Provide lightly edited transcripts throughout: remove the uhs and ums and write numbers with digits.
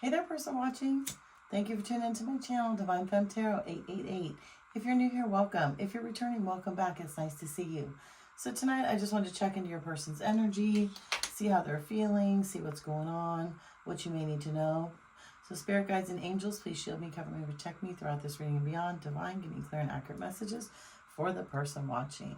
Hey there, person watching. Thank you for tuning into my channel, Divine Femme Tarot 888. If you're new here, welcome. If you're returning, welcome back. It's nice to see you. So tonight, I just wanted to check into your person's energy, see how they're feeling, see what's going on, what you may need to know. So spirit guides and angels, please shield me, cover me, protect me throughout this reading and beyond. Divine, give me clear and accurate messages for the person watching.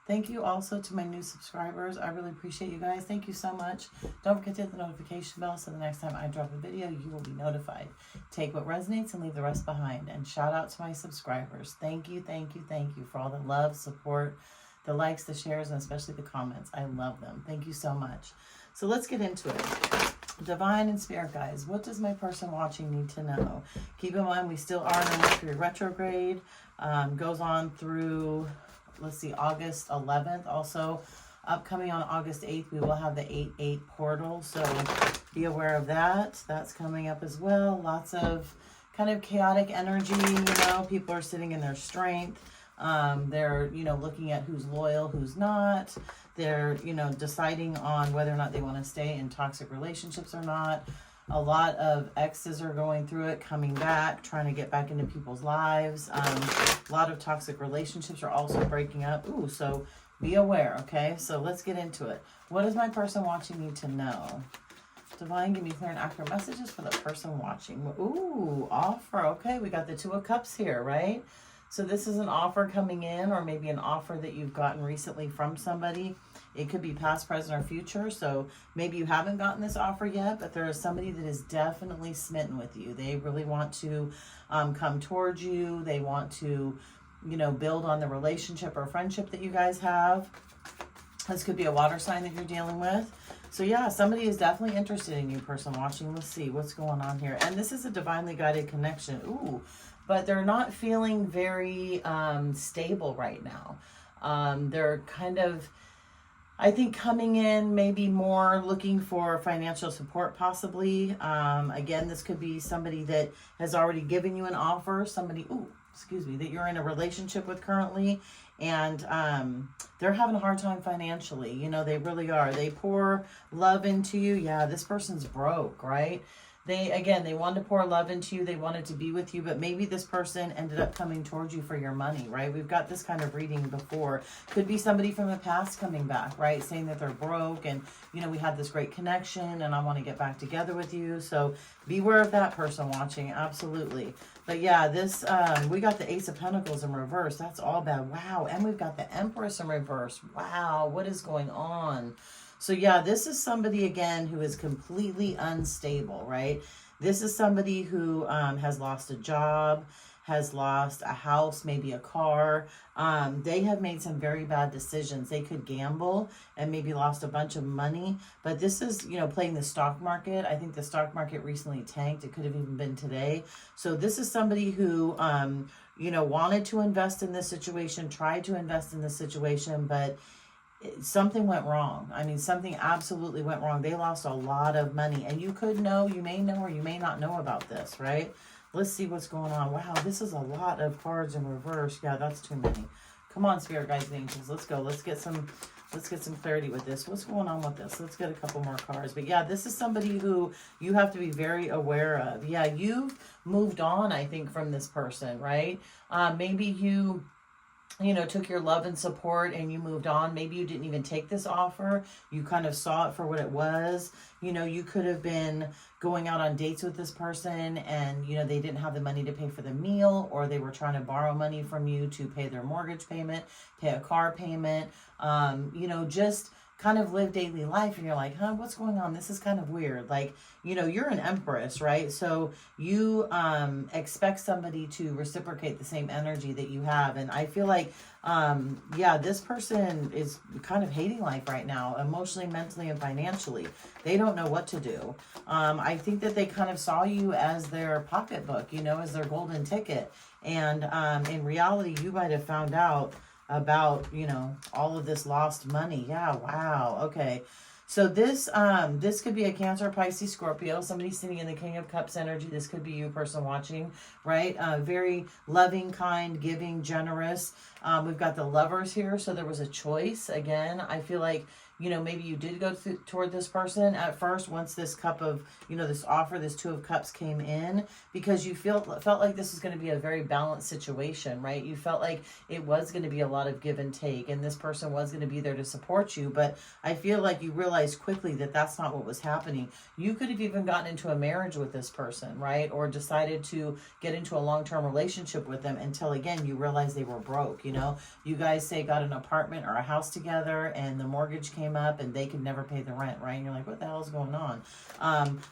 Thank you also to my new subscribers. I really appreciate you guys. Thank you so much. Don't forget to hit the notification bell so the next time I drop a video, you will be notified. Take what resonates and leave the rest behind. And shout out to my subscribers. Thank you, thank you, thank you for all the love, support, the likes, the shares, and especially the comments. I love them. Thank you so much. So let's get into it. Divine and spirit guides, what does my person watching need to know? Keep in mind, we still are in Mercury retrograde. Goes on through, let's see, August 11th. Also, upcoming on August 8th, we will have the 8/8 portal. So be aware of that. That's coming up as well. Lots of kind of chaotic energy, people are sitting in their strength. They're, looking at who's loyal, who's not. They're, deciding on whether or not they want to stay in toxic relationships or not. A lot of exes are going through it, coming back, trying to get back into people's lives. A lot of toxic relationships are also breaking up. Ooh, so be aware, okay? So let's get into it. What does my person watching need to know? Divine, give me clear and accurate messages for the person watching. Ooh, offer. Okay, we got the Two of Cups here, right? So this is an offer coming in, or maybe an offer that you've gotten recently from somebody. It could be past, present, or future. So maybe you haven't gotten this offer yet, but there is somebody that is definitely smitten with you. They really want to come towards you. They want to, build on the relationship or friendship that you guys have. This could be a water sign that you're dealing with. So yeah, somebody is definitely interested in you, person watching. Let's see what's going on here. And this is a divinely guided connection. Ooh, but they're not feeling very stable right now. They're kind of, I think, coming in maybe more looking for financial support possibly. Again, this could be somebody that has already given you an offer, somebody, that you're in a relationship with currently, and they're having a hard time financially. They really are. They pour love into you. Yeah, this person's broke, right? They wanted to pour love into you. They wanted to be with you, but maybe this person ended up coming towards you for your money, right? We've got this kind of reading before. Could be somebody from the past coming back, right? Saying that they're broke and, we had this great connection and I want to get back together with you. So beware of that person watching. Absolutely. But yeah, this, we got the Ace of Pentacles in reverse. That's all bad. Wow. And we've got the Empress in reverse. Wow. What is going on? So yeah, this is somebody, again, who is completely unstable, right? This is somebody who has lost a job, has lost a house, maybe a car. They have made some very bad decisions. They could gamble and maybe lost a bunch of money. But this is, playing the stock market. I think the stock market recently tanked. It could have even been today. So this is somebody who, wanted to invest in this situation, tried to invest in this situation, but something went wrong. I mean, something absolutely went wrong. They lost a lot of money, and you could know, you may know, or you may not know about this, right? Let's see what's going on. Wow, this is a lot of cards in reverse. Yeah, that's too many. Come on, spirit guides and angels. Let's go. Let's get some clarity with this. What's going on with this? Let's get a couple more cards. But yeah, this is somebody who you have to be very aware of. Yeah, you've moved on, I think, from this person, right? Maybe you took your love and support and you moved on. Maybe you didn't even take this offer. You kind of saw it for what it was. You could have been going out on dates with this person and, they didn't have the money to pay for the meal, or they were trying to borrow money from you to pay their mortgage payment, pay a car payment, just kind of live daily life, and you're like, what's going on? This is kind of weird. Like, you're an Empress, right? So you expect somebody to reciprocate the same energy that you have. And I feel like, this person is kind of hating life right now, emotionally, mentally, and financially. They don't know what to do. I think that they kind of saw you as their pocketbook, as their golden ticket. And in reality, you might have found out about, all of this lost money. Yeah, wow. Okay. So this could be a Cancer, Pisces, Scorpio, somebody sitting in the King of Cups energy. This could be you, person watching, right? Very loving, kind, giving, generous. We've got the Lovers here. So there was a choice. Again, I feel like, you know, maybe you did go toward this person at first once this cup of, you know, this offer, this Two of Cups came in, because you felt like this was going to be a very balanced situation, right? You felt like it was going to be a lot of give and take, and this person was going to be there to support you. But I feel like you realized quickly that that's not what was happening. You could have even gotten into a marriage with this person, right? Or decided to get into a long-term relationship with them until, again, you realized they were broke. You know, you guys say got an apartment or a house together and the mortgage came up and they could never pay the rent, right? And you're like, what the hell is going on?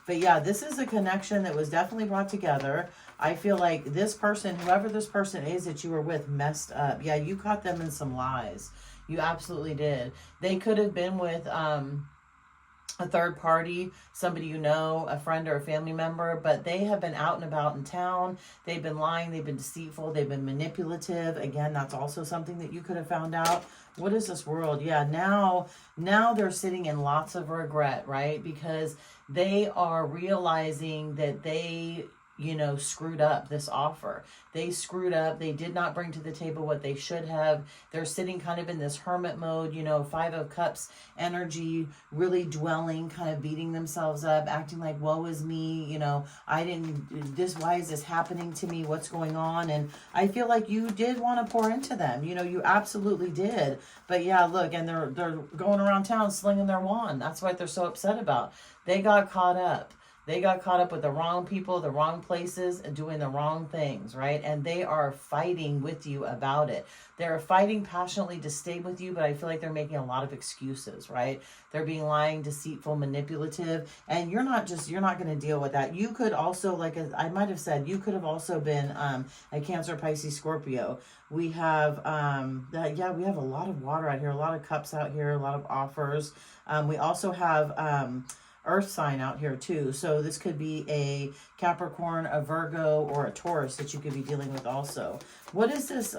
But yeah, this is a connection that was definitely brought together. I feel like this person, whoever this person is that you were with, messed up. Yeah, you caught them in some lies. You absolutely did. They could have been with a third party, somebody you know, a friend or a family member, but they have been out and about in town. They've been lying, they've been deceitful, they've been manipulative. Again, that's also something that you could have found out. What is this world? Yeah, now they're sitting in lots of regret, right? Because they are realizing that they, you know, screwed up this offer. They screwed up. They did not bring to the table what they should have. They're sitting kind of in this hermit mode, you know, Five of Cups energy, really dwelling, kind of beating themselves up, acting like, woe is me, you know, I didn't, why is this happening to me? What's going on? And I feel like you did want to pour into them. You know, you absolutely did. But yeah, look, and they're going around town slinging their wand. That's what they're so upset about. They got caught up. They got caught up with the wrong people, the wrong places, and doing the wrong things, right? And they are fighting with you about it. They're fighting passionately to stay with you, but I feel like they're making a lot of excuses, right? They're being lying, deceitful, manipulative, and you're not going to deal with that. You could also, like I might have said, you could have also been a Cancer, Pisces, Scorpio. We have, we have a lot of water out here, a lot of cups out here, a lot of offers. We also have Earth sign out here too. So this could be a Capricorn, a Virgo, or a Taurus that you could be dealing with also. What is this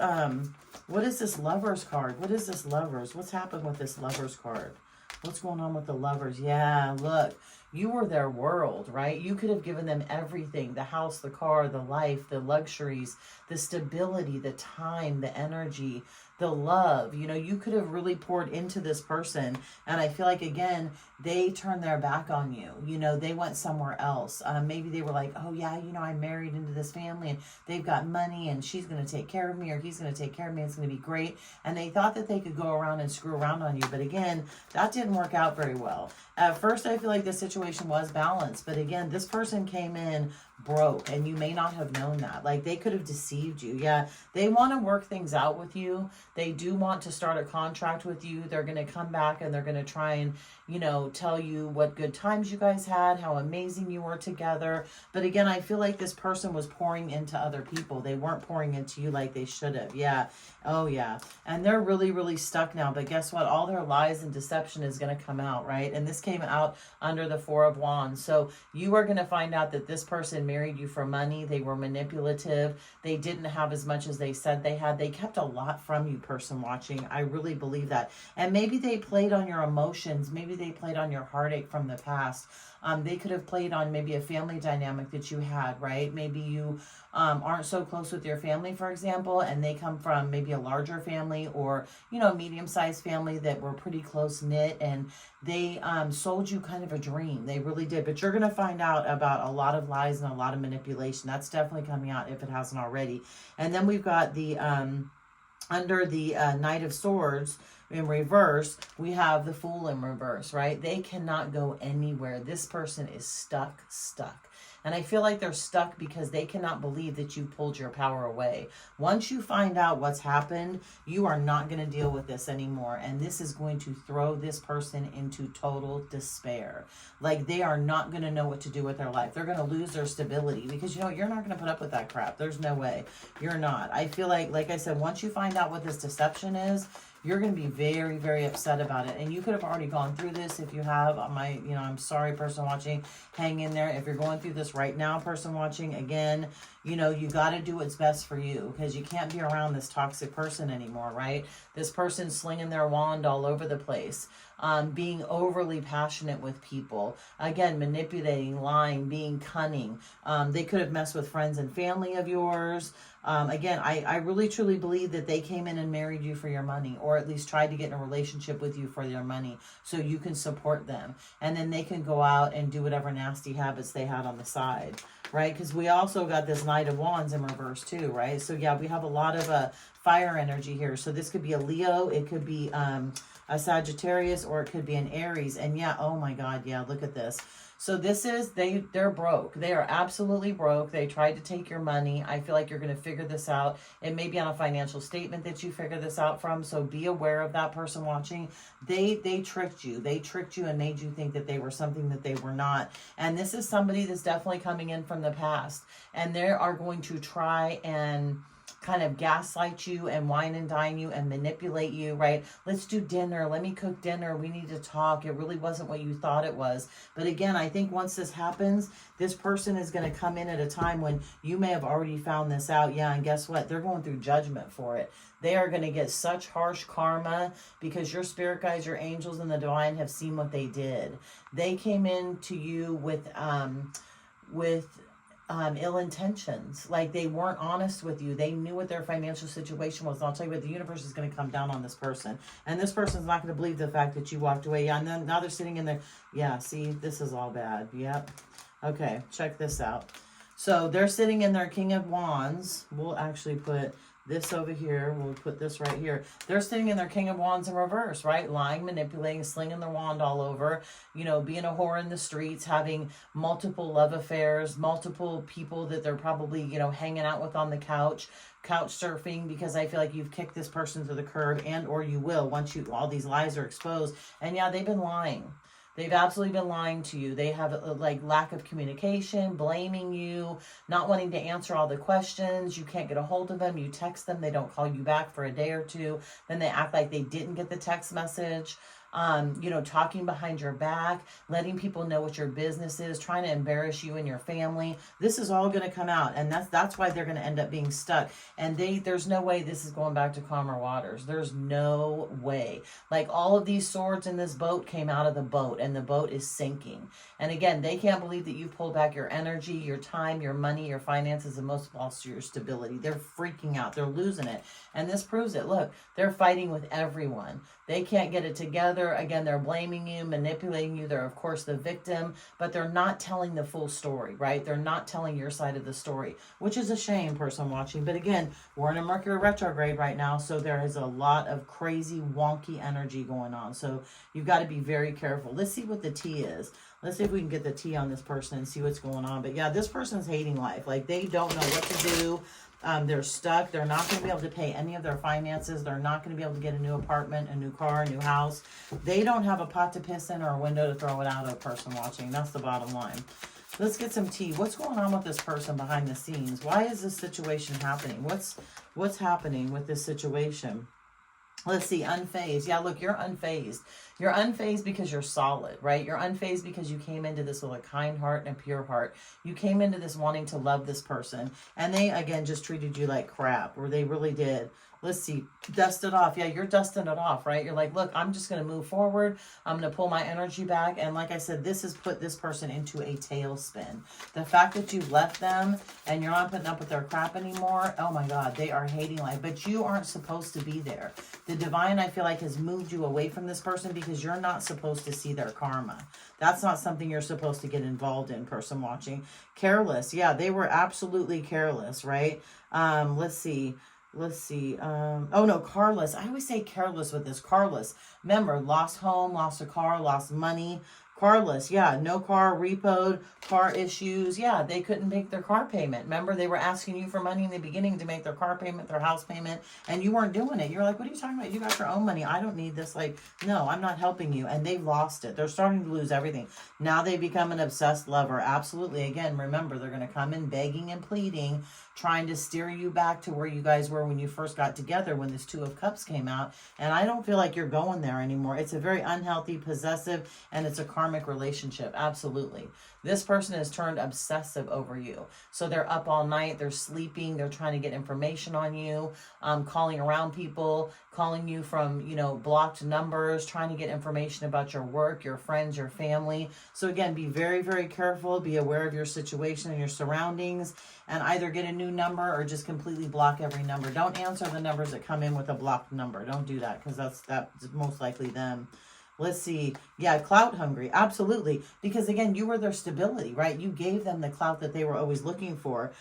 Lovers card? What is this Lovers? What's happened with this Lovers card? What's going on with the Lovers? Yeah, look, you were their world, right? You could have given them everything, the house, the car, the life, the luxuries, the stability, the time, the energy, the love. You know, you could have really poured into this person. And I feel like, again, they turned their back on you. You know, they went somewhere else. Maybe they were like, oh yeah, you know, I married into this family and they've got money and she's going to take care of me, or he's going to take care of me. It's going to be great. And they thought that they could go around and screw around on you. But again, that didn't work out very well. At first, I feel like the situation was balanced. But again, this person came in broke and you may not have known that. Like, they could have deceived you. Yeah, they want to work things out with you. They do want to start a contract with you. They're going to come back and they're going to try and, you know, tell you what good times you guys had, how amazing you were together. But again, I feel like this person was pouring into other people. They weren't pouring into you like they should have. Yeah. Oh yeah. And they're really, really stuck now. But guess what? All their lies and deception is going to come out, right? And this came out under the Four of Wands. So you are going to find out that this person married you for money. They were manipulative. They didn't have as much as they said they had. They kept a lot from you, person watching. I really believe that. And maybe they played on your emotions. Maybe they played on your heartache from the past. They could have played on maybe a family dynamic that you had, right? Maybe you aren't so close with your family, for example, and they come from maybe a larger family or, you know, a medium-sized family that were pretty close-knit, and they sold you kind of a dream. They really did. But you're going to find out about a lot of lies and a lot of manipulation. That's definitely coming out if it hasn't already. And then we've got the under the Knight of Swords in reverse, we have the Fool in reverse, right? They cannot go anywhere. This person is stuck. And I feel like they're stuck because they cannot believe that you pulled your power away. Once you find out what's happened, you are not going to deal with this anymore. And this is going to throw this person into total despair. Like, they are not going to know what to do with their life. They're going to lose their stability because, you know, you're not going to put up with that crap. There's no way. You're not. I feel like I said, once you find out what this deception is, you're going to be very, very upset about it. And you could have already gone through this. If you have, I'm sorry, person watching, hang in there. If you're going through this right now, person watching, again, you know, you got to do what's best for you because you can't be around this toxic person anymore, right? This person slinging their wand all over the place. being overly passionate with people, again, manipulating, lying, being cunning. They could have messed with friends and family of yours. Again, I really truly believe that they came in and married you for your money, or at least tried to get in a relationship with you for their money so you can support them. And then they can go out and do whatever nasty habits they had on the side, right? Because we also got this Knight of Wands in reverse too, right? So yeah, we have a lot of fire energy here. So this could be a Leo, it could be a Sagittarius, or it could be an Aries. And yeah, oh my God, yeah, look at this. So this is, they're broke. They are absolutely broke. They tried to take your money. I feel like you're going to figure this out. It may be on a financial statement that you figure this out from. So be aware of that person watching. They tricked you. They tricked you and made you think that they were something that they were not. And this is somebody that's definitely coming in from the past. And they are going to try and kind of gaslight you and wine and dine you and manipulate you, right? Let's do dinner. Let me cook dinner. We need to talk. It really wasn't what you thought it was. But again, I think once this happens, this person is going to come in at a time when you may have already found this out. Yeah, and guess what? They're going through judgment for it. They are going to get such harsh karma because your spirit guides, your angels, and the divine have seen what they did. They came in to you with ill intentions. Like they weren't honest with you. They knew what their financial situation was. And I'll tell you what, the universe is going to come down on this person. And this person's not going to believe the fact that you walked away. Yeah, and then now they're sitting in there. Yeah, see, this is all bad. Yep. Okay, check this out. So they're sitting in their King of Wands. We'll actually put this over here. We'll put this right here. They're sitting in their King of Wands in reverse, right? Lying, manipulating, slinging their wand all over, you know, being a whore in the streets, having multiple love affairs, multiple people that they're probably, you know, hanging out with on the couch surfing, because I feel like you've kicked this person to the curb, and or you will once all these lies are exposed. And yeah, they've been lying. They've absolutely been lying to you. They have like lack of communication, blaming you, not wanting to answer all the questions. You can't get a hold of them. You text them. They don't call you back for a day or two. Then they act like they didn't get the text message. You know, talking behind your back, letting people know what your business is, trying to embarrass you and your family. This is all going to come out, and that's why they're going to end up being stuck. And there's no way this is going back to calmer waters. There's no way. Like all of these swords in this boat came out of the boat, and the boat is sinking. And again, they can't believe that you pulled back your energy, your time, your money, your finances, and most of all, your stability. They're freaking out. They're losing it. And this proves it. Look, they're fighting with everyone. They can't get it together. Again, they're blaming you, manipulating you. They're, of course, the victim, but they're not telling the full story, right? They're not telling your side of the story, which is a shame, person watching. But again, we're in a Mercury retrograde right now, so there is a lot of crazy, wonky energy going on. So you've got to be very careful. Let's see what the tea is. Let's see if we can get the tea on this person and see what's going on. But yeah, this person's hating life. Like they don't know what to do. They're stuck. They're not going to be able to pay any of their finances. They're not going to be able to get a new apartment, a new car, a new house. They don't have a pot to piss in or a window to throw it out of, a person watching. That's the bottom line. Let's get some tea. What's going on with this person behind the scenes? Why is this situation happening? What's happening with this situation? Let's see, unfazed. Yeah, look, you're unfazed. You're unfazed because you're solid, right? You're unfazed because you came into this with a kind heart and a pure heart. You came into this wanting to love this person. And they, again, just treated you like crap, or they really did. Let's see, dust it off. Yeah, you're dusting it off, right? You're like, look, I'm just going to move forward. I'm going to pull my energy back. And like I said, this has put this person into a tailspin. The fact that you left them and you're not putting up with their crap anymore, oh my God, they are hating life. But you aren't supposed to be there. The divine, I feel like, has moved you away from this person because you're not supposed to see their karma. That's not something you're supposed to get involved in, person watching. Careless. Yeah, they were absolutely careless, right? Let's see. Oh no, carless. I always say careless with this. Carless. Remember, lost home, lost a car, lost money. Carless, yeah, no car, repoed, car issues. Yeah, they couldn't make their car payment. Remember, they were asking you for money in the beginning to make their car payment, their house payment, and you weren't doing it. You're like, what are you talking about? You got your own money. I don't need this. Like, no, I'm not helping you. And they've lost it. They're starting to lose everything. Now they become an obsessed lover. Absolutely. Again, remember, they're going to come in begging and pleading, trying to steer you back to where you guys were when you first got together, when this Two of Cups came out. And I don't feel like you're going there anymore. It's a very unhealthy, possessive, and it's a karmic karmic relationship. Absolutely. This person has turned obsessive over you. So they're up all night, they're sleeping, they're trying to get information on you, calling around people, calling you from, you know, blocked numbers, trying to get information about your work, your friends, your family. So again, be very, very careful. Be aware of your situation and your surroundings, and either get a new number or just completely block every number. Don't answer the numbers that come in with a blocked number. Don't do that, because that's most likely them. Let's see. Yeah, clout hungry. Absolutely. Because again, you were their stability, right? You gave them the clout that they were always looking for.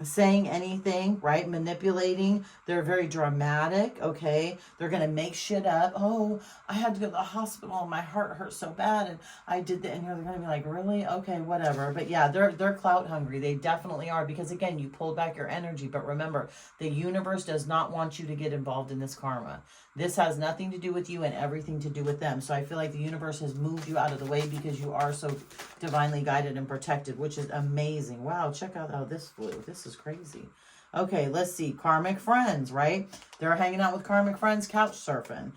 Saying anything, right? Manipulating. They're very dramatic, okay? They're going to make shit up. Oh, I had to go to the hospital. My heart hurt so bad. And I did that. And they're going to be like, really? Okay, whatever. But yeah, they're clout hungry. They definitely are. Because again, you pulled back your energy. But remember, the universe does not want you to get involved in this karma. This has nothing to do with you and everything to do with them. So I feel like the universe has moved you out of the way because you are so divinely guided and protected, which is amazing. Wow, check out how this flew. This is crazy. Okay, let's see. Karmic friends, right? They're hanging out with karmic friends, couch surfing.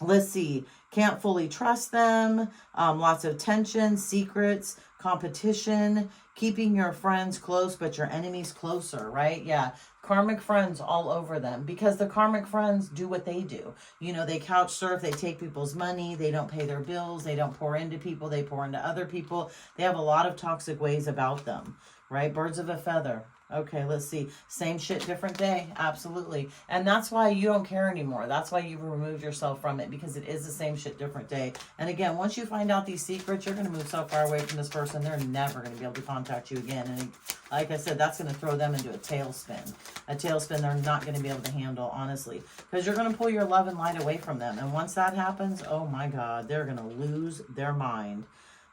Let's see. Can't fully trust them. Lots of tension, secrets, competition, keeping your friends close, but your enemies closer, right? Yeah. Karmic friends all over them, because the karmic friends do what they do. You know, they couch surf, they take people's money, they don't pay their bills, they don't pour into people, they pour into other people. They have a lot of toxic ways about them, right? Birds of a feather. Okay, let's see. Same shit, different day. Absolutely. And that's why you don't care anymore. That's why you've removed yourself from it, because it is the same shit, different day. And again, once you find out these secrets, you're going to move so far away from this person, they're never going to be able to contact you again. And like I said, that's going to throw them into a tailspin. A tailspin they're not going to be able to handle, honestly. Because you're going to pull your love and light away from them. And once that happens, oh my God, they're going to lose their mind.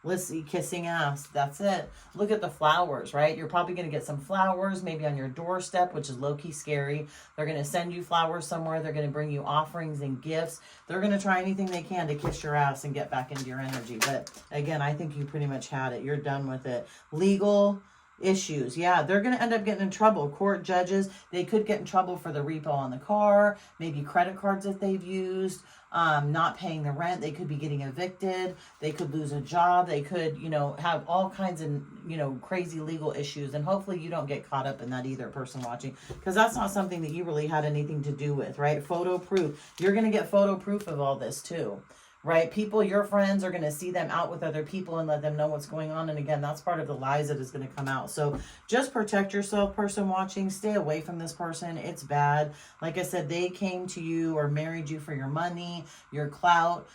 Let's see, kissing ass. That's it. Look at the flowers, right? You're probably going to get some flowers, maybe on your doorstep, which is low-key scary. They're going to send you flowers somewhere. They're going to bring you offerings and gifts. They're going to try anything they can to kiss your ass and get back into your energy. But again, I think you pretty much had it. You're done with it. Legal issues. Yeah, they're going to end up getting in trouble. Court judges, they could get in trouble for the repo on the car, maybe credit cards that they've used, not paying the rent. They could be getting evicted. They could lose a job. They could, you know, have all kinds of, you know, crazy legal issues. And hopefully you don't get caught up in that either, person watching, because that's not something that you really had anything to do with, right? Photo proof. You're going to get photo proof of all this too. Right? People, your friends are going to see them out with other people and let them know what's going on. And again, that's part of the lies that is going to come out. So just protect yourself, person watching. Stay away from this person. It's bad. Like I said, they came to you or married you for your money, your clout,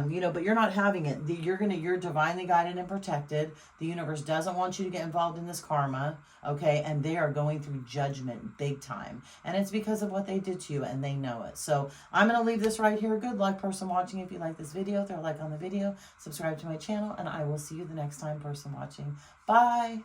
you know, but you're not having it. You're divinely guided and protected. The universe doesn't want you to get involved in this karma. Okay. And they are going through judgment big time. And it's because of what they did to you, and they know it. So I'm going to leave this right here. Good luck, person watching. If you like this video, throw a like on the video, subscribe to my channel, and I will see you the next time, person watching. Bye.